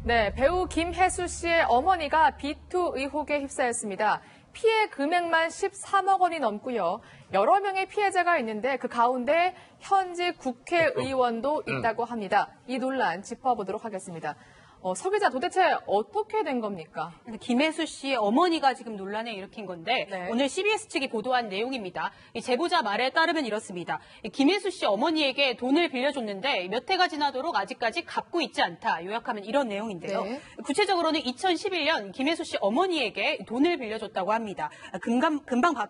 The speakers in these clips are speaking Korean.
네, 배우 김혜수 씨의 어머니가 비투 의혹에 휩싸였습니다. 피해 금액만 13억 원이 넘고요. 여러 명의 피해자가 있는데 그 가운데 현직 국회의원도 있다고 합니다. 이 논란 짚어보도록 하겠습니다. 서 기자, 도대체 어떻게 된 겁니까? 김혜수 씨의 어머니가 지금 논란을 일으킨 건데 네. 오늘 CBS 측이 보도한 내용입니다. 이 제보자 말에 따르면 이렇습니다. 김혜수 씨 어머니에게 돈을 빌려줬는데 몇 해가 지나도록 아직까지 갚고 있지 않다. 요약하면 이런 내용인데요. 네. 구체적으로는 2011년 김혜수 씨 어머니에게 돈을 빌려줬다고 합니다. 금방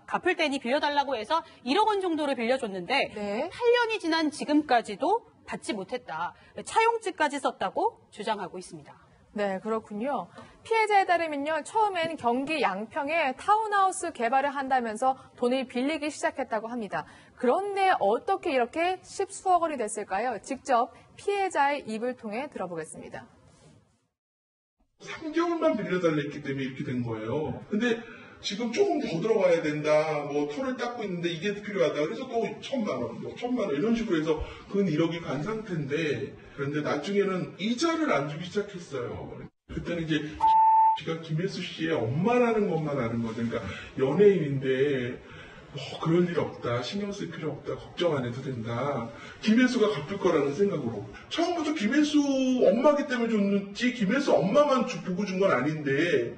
갚을 테니 빌려달라고 해서 1억 원 정도를 빌려줬는데 네. 8년이 지난 지금까지도 받지 못했다. 차용증까지 썼다고 주장하고 있습니다. 네, 그렇군요. 피해자에 따르면요, 처음엔 경기 양평에 타운하우스 개발을 한다면서 돈을 빌리기 시작했다고 합니다. 그런데 어떻게 이렇게 십수억 원이 됐을까요? 직접 피해자의 입을 통해 들어보겠습니다. 3개월만 빌려달랬기 때문에 이렇게 된 거예요. 근데 지금 조금 더 들어가야 된다, 뭐 털을 닦고 있는데 이게 필요하다. 그래서 또 1,000만 원, 뭐 1,000만 원 이런 식으로 해서 근 1억이 간 상태인데, 그런데 나중에는 이자를 안 주기 시작했어요. 그때는 이제 씨가 김혜수 씨의 엄마라는 것만 아는 거죠. 그러니까 연예인인데 뭐 그럴 일 없다, 신경 쓸 필요 없다, 걱정 안 해도 된다. 김혜수가 갚을 거라는 생각으로. 처음부터 김혜수 엄마기 때문에 줬는지 김혜수 엄마만 보고 준 건 아닌데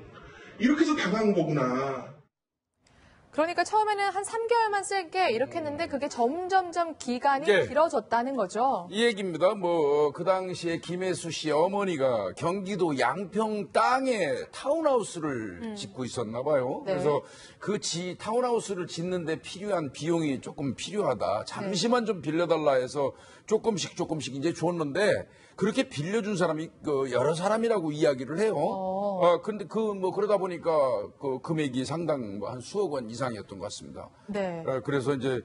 이렇게 해서 당한 거구나. 그러니까 처음에는 한 3개월만 쓸게 이렇게 했는데 그게 점점점 기간이 네. 길어졌다는 거죠. 이 얘기입니다. 그 당시에 김혜수 씨 어머니가 경기도 양평 땅에 타운하우스를 짓고 있었나 봐요. 네. 그래서 그 타운하우스를 짓는데 필요한 비용이 조금 필요하다. 잠시만 좀 빌려달라 해서 조금씩 이제 줬는데 그렇게 빌려준 사람이 여러 사람이라고 이야기를 해요. 근데 그러다 보니까 그 금액이 상당 한 수억 원 이상이었던 것 같습니다. 네. 그래서 이제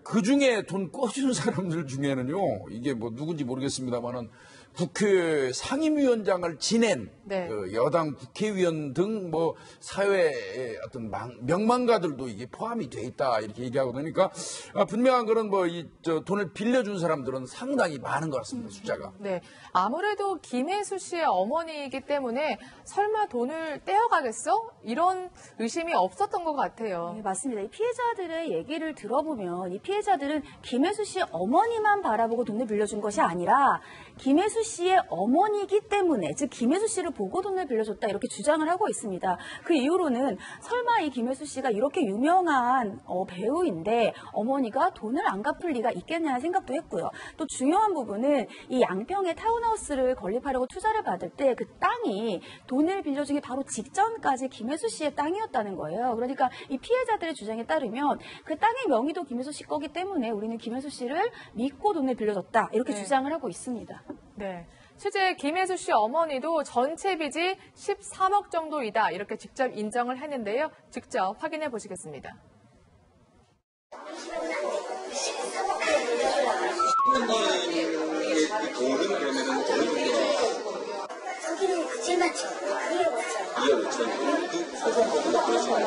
그 중에 돈 꿔준 사람들 중에는요, 이게 뭐 누군지 모르겠습니다만은 국회 상임위원장을 지낸 네. 여당 국회의원 등 뭐 사회의 어떤 명망가들도 이게 포함이 돼 있다 이렇게 얘기하거든요. 그러니까 분명한 거는 돈을 빌려준 사람들은 상당히 많은 것 같습니다. 숫자가. 네. 아무래도 김혜수 씨의 어머니이기 때문에 설마 돈을 떼어가겠어? 이런 의심이 없었던 것 같아요. 네, 맞습니다. 이 피해자들의 얘기를 들어보면 이 피해자들은 김혜수 씨의 어머니만 바라보고 돈을 빌려준 것이 아니라 김혜수 씨의 어머니이기 때문에, 즉 김혜수 씨를 보고 돈을 빌려줬다 이렇게 주장을 하고 있습니다. 그 이후로는 설마 이 김혜수 씨가 이렇게 유명한 배우인데 어머니가 돈을 안 갚을 리가 있겠냐는 생각도 했고요. 또 중요한 부분은 이 양평에 타운하우스를 건립하려고 투자를 받을 때 그 땅이 돈을 빌려주기 바로 직전까지 김혜수 씨의 땅이었다는 거예요. 그러니까 이 피해자들의 주장에 따르면 그 땅의 명의도 김혜수 씨 거기 때문에 우리는 김혜수 씨를 믿고 돈을 빌려줬다 이렇게 네. 주장을 하고 있습니다. 네. 실제 김혜수 씨 어머니도 전체 빚이 13억 정도이다 이렇게 직접 인정을 했는데요. 직접 확인해 보시겠습니다. 저기는 그 제일 많죠. 2억 5천. 소송법으로 그럴 수 있는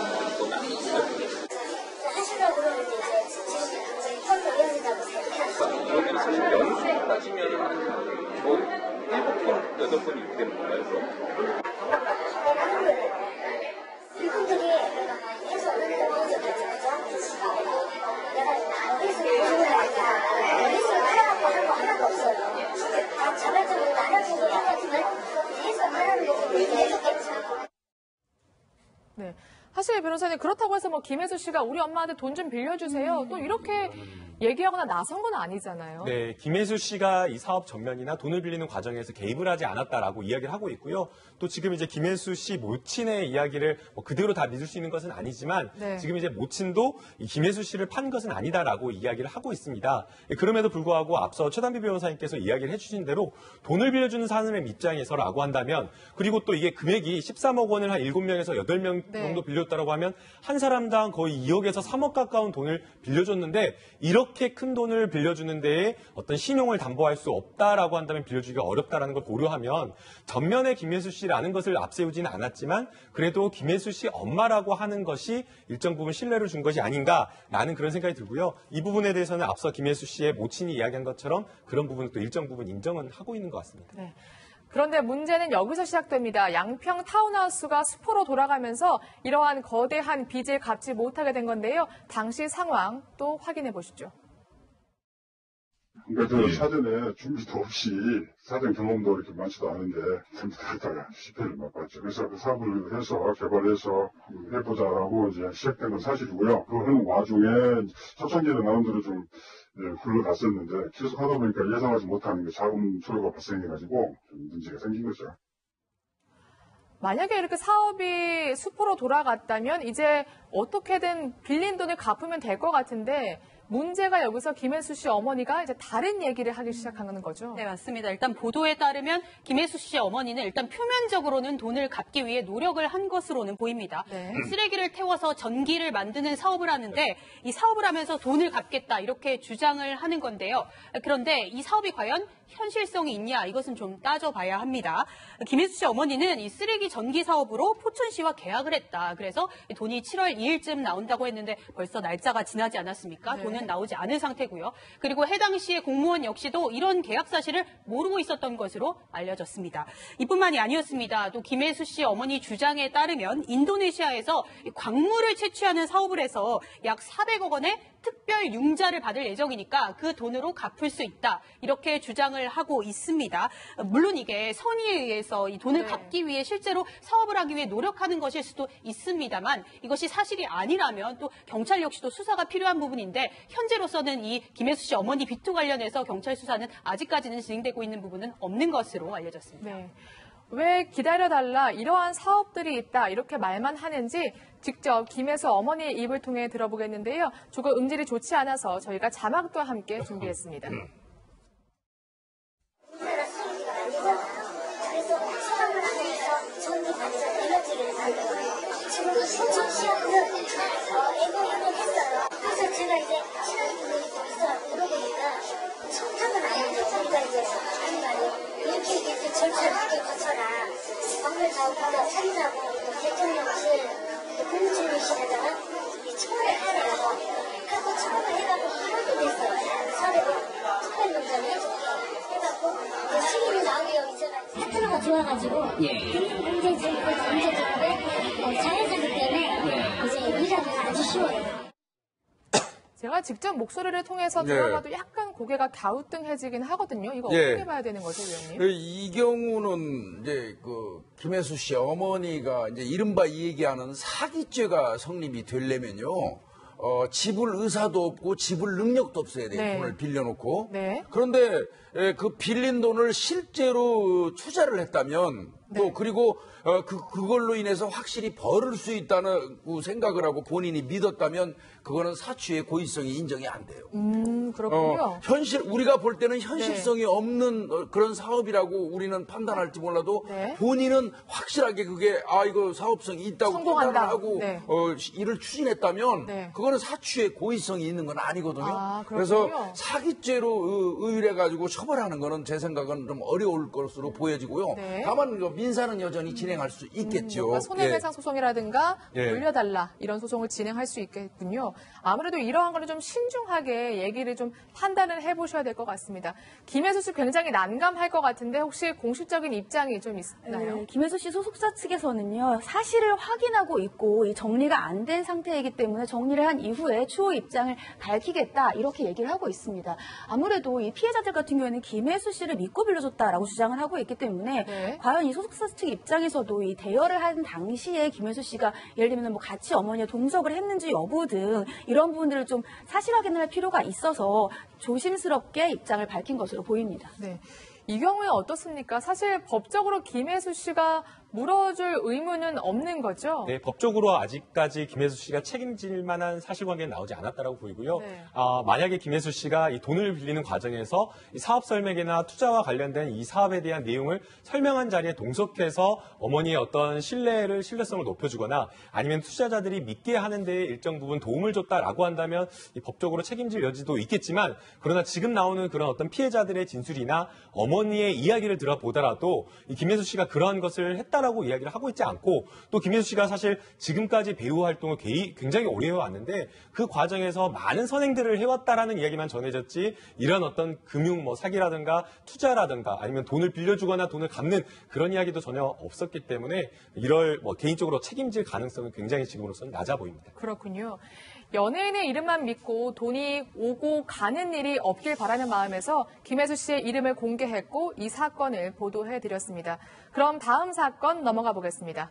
하시려고 그러면 이제 지금 당장에 펀드 이어진다고 생각해요. 여기는 사실 연수로 따지면 뭐 7번, 8번이 이렇게 되는 건가요, 그럼? 이분들이 해서 내가 그래서 해서 하라고 한 거 하나도 없어요. 다 자발적으로 나눠주고 해가지고 해서 하라는 거 해줬겠죠. 네. 사실 변호사님 그렇다고 해서 뭐 김혜수 씨가 우리 엄마한테 돈 좀 빌려주세요. 또 이렇게 얘기하거나 나선 건 아니잖아요. 네, 김혜수 씨가 이 사업 전면이나 돈을 빌리는 과정에서 개입을 하지 않았다라고 이야기를 하고 있고요. 또 지금 이제 김혜수 씨 모친의 이야기를 뭐 그대로 다 믿을 수 있는 것은 아니지만 네. 지금 이제 모친도 이 김혜수 씨를 판 것은 아니다라고 이야기를 하고 있습니다. 그럼에도 불구하고 앞서 최단비 변호사님께서 이야기를 해주신 대로 돈을 빌려주는 사람의 입장에서라고 한다면 그리고 또 이게 금액이 13억 원을 한 7명에서 8명 네. 정도 빌렸다라고 하면 한 사람당 거의 2억에서 3억 가까운 돈을 빌려줬는데 이렇게 큰 돈을 빌려주는 데에 어떤 신용을 담보할 수 없다라고 한다면 빌려주기가 어렵다라는 걸 고려하면 전면에 김혜수 씨라는 것을 앞세우지는 않았지만 그래도 김혜수 씨 엄마라고 하는 것이 일정 부분 신뢰를 준 것이 아닌가라는 그런 생각이 들고요. 이 부분에 대해서는 앞서 김혜수 씨의 모친이 이야기한 것처럼 그런 부분을 또 일정 부분 인정은 하고 있는 것 같습니다. 네. 그런데 문제는 여기서 시작됩니다. 양평 타운하우스가 수포로 돌아가면서 이러한 거대한 빚을 갚지 못하게 된 건데요. 당시 상황 또 확인해 보시죠. 그러니까 저 사전에 준비도 없이 사전 경험도 이렇게 많지도 않은데 잘못하다가 실패를 맛봤죠. 그래서 그 사업을 해서 개발해서 해보자라고 이제 시작된 건 사실이고요. 그 하는 와중에 초창기에는 나름대로 좀 굴러갔었는데 계속 하다 보니까 예상하지 못하는 게 자금 초과가 발생해가지고 좀 문제가 생긴 거죠. 만약에 이렇게 사업이 수포로 돌아갔다면 이제 어떻게든 빌린 돈을 갚으면 될 것 같은데 문제가 여기서 김혜수 씨 어머니가 이제 다른 얘기를 하기 시작하는 거죠. 네, 맞습니다. 일단 보도에 따르면 김혜수 씨 어머니는 일단 표면적으로는 돈을 갚기 위해 노력을 한 것으로는 보입니다. 네. 쓰레기를 태워서 전기를 만드는 사업을 하는데 이 사업을 하면서 돈을 갚겠다 이렇게 주장을 하는 건데요. 그런데 이 사업이 과연 현실성이 있냐 이것은 좀 따져봐야 합니다. 김혜수 씨 어머니는 이 쓰레기 전기 사업으로 포천시와 계약을 했다. 그래서 돈이 7월 2일쯤 나온다고 했는데 벌써 날짜가 지나지 않았습니까? 네. 돈은 나오지 않은 상태고요. 그리고 해당 시의 공무원 역시도 이런 계약 사실을 모르고 있었던 것으로 알려졌습니다. 이뿐만이 아니었습니다. 또 김혜수 씨 어머니 주장에 따르면 인도네시아에서 광물을 채취하는 사업을 해서 약 400억 원의 특별 융자를 받을 예정이니까 그 돈으로 갚을 수 있다. 이렇게 주장을 하고 있습니다. 물론 이게 선의에 의해서 이 돈을 갚기 위해 실제로 사업을 하기 위해 노력하는 것일 수도 있습니다만 이것이 사실이 아니라면 또 경찰 역시도 수사가 필요한 부분인데 현재로서는 이 김혜수 씨 어머니 비투 관련해서 경찰 수사는 아직까지는 진행되고 있는 부분은 없는 것으로 알려졌습니다. 네. 왜 기다려달라 이러한 사업들이 있다 이렇게 말만 하는지 직접 김혜수 어머니의 입을 통해 들어보겠는데요. 조금 음질이 좋지 않아서 저희가 자막도 함께 준비했습니다. 우리나라 수입기가 아니잖아요. 그래서 수학을 하면서 전기 반사 에너지를 만든 거예요. 지금도 신청 시험을 애공하긴 했어요. 그래서 제가 이제 시간이 있어 물어보니까 청탁은 아닌데 우리가 이제 하는 말이 이렇게 절차를 거쳐라. 광물 사업부터 산사고 대통령실 국무총리실에다가 청원을 하래요. 그래서 청원을 해가지고 8월도 됐어요. 사례로 특별문전을 해갖고 승인이 나오게 여기 제가 파트너가 좋아가지고 금융 문제 제국인데 자회사기 때문에 이제 일하기 아주 쉬워요. 제가 직접 목소리를 통해서 네. 들어봐도 약간 고개가 갸우뚱해지긴 하거든요. 이거 예. 어떻게 봐야 되는 거죠, 의원님? 이 경우는 이제 그 김혜수 씨 어머니가 이제 이른바 이 얘기하는 사기죄가 성립이 되려면요. 지불 의사도 없고 지불 능력도 없어야 돼요. 네. 돈을 빌려놓고. 네. 그런데 그 빌린 돈을 실제로 투자를 했다면 또 네. 그리고 그걸로 인해서 확실히 벌을 수 있다는 생각을 하고 본인이 믿었다면 그거는 사추의 고의성이 인정이 안 돼요. 그렇군요. 우리가 볼 때는 현실성이 없는 그런 사업이라고 우리는 판단할지 몰라도 네. 본인은 확실하게 그게 이거 사업성이 있다고 성공한다. 판단을 하고 네. 일을 추진했다면 네. 그거는 사추의 고의성이 있는 건 아니거든요. 아, 그래서 그렇군요. 사기죄로 의율해가지고 처벌하는 거는 제 생각은 좀 어려울 것으로 보여지고요. 네. 다만 민사는 여전히 진행할 수 있겠죠. 뭔가 손해배상 소송이라든가 예. 돌려달라 이런 소송을 진행할 수 있겠군요. 아무래도 이러한 거는 좀 신중하게 얘기를 좀 판단을 해보셔야 될 것 같습니다. 김혜수 씨 굉장히 난감할 것 같은데 혹시 공식적인 입장이 좀 있나요? 네, 김혜수 씨 소속사 측에서는요, 사실을 확인하고 있고 이 정리가 안 된 상태이기 때문에 정리를 한 이후에 추후 입장을 밝히겠다 이렇게 얘기를 하고 있습니다. 아무래도 이 피해자들 같은 경우에는 김혜수 씨를 믿고 빌려줬다라고 주장을 하고 있기 때문에 네. 과연 이 소속사 측 입장에서도 이 대여를 한 당시에 김혜수 씨가 예를 들면 뭐 같이 어머니와 동석을 했는지 여부 등 이런 부분들을 좀 사실 확인을 할 필요가 있어서 조심스럽게 입장을 밝힌 것으로 보입니다. 네. 이 경우에 어떻습니까? 사실 법적으로 김혜수 씨가 물어줄 의무는 없는 거죠? 네, 법적으로 아직까지 김혜수 씨가 책임질 만한 사실관계는 나오지 않았다라고 보이고요. 네. 만약에 김혜수 씨가 이 돈을 빌리는 과정에서 이 사업 설명이나 투자와 관련된 이 사업에 대한 내용을 설명한 자리에 동석해서 어머니의 어떤 신뢰성을 높여주거나 아니면 투자자들이 믿게 하는 데에 일정 부분 도움을 줬다라고 한다면 이 법적으로 책임질 여지도 있겠지만 그러나 지금 나오는 그런 어떤 피해자들의 진술이나 어머니의 이야기를 들어보더라도 이 김혜수 씨가 그러한 것을 했다라고 이야기를 하고 있지 않고 또 김혜수 씨가 사실 지금까지 배우 활동을 굉장히 오래 해왔는데 그 과정에서 많은 선행들을 해왔다라는 이야기만 전해졌지 이런 어떤 금융 사기라든가 투자라든가 아니면 돈을 빌려주거나 돈을 갚는 그런 이야기도 전혀 없었기 때문에 이럴 개인적으로 책임질 가능성은 굉장히 지금으로서는 낮아 보입니다. 그렇군요. 연예인의 이름만 믿고 돈이 오고 가는 일이 없길 바라는 마음에서 김혜수 씨의 이름을 공개했고 이 사건을 보도해드렸습니다. 그럼 다음 사건 넘어가 보겠습니다.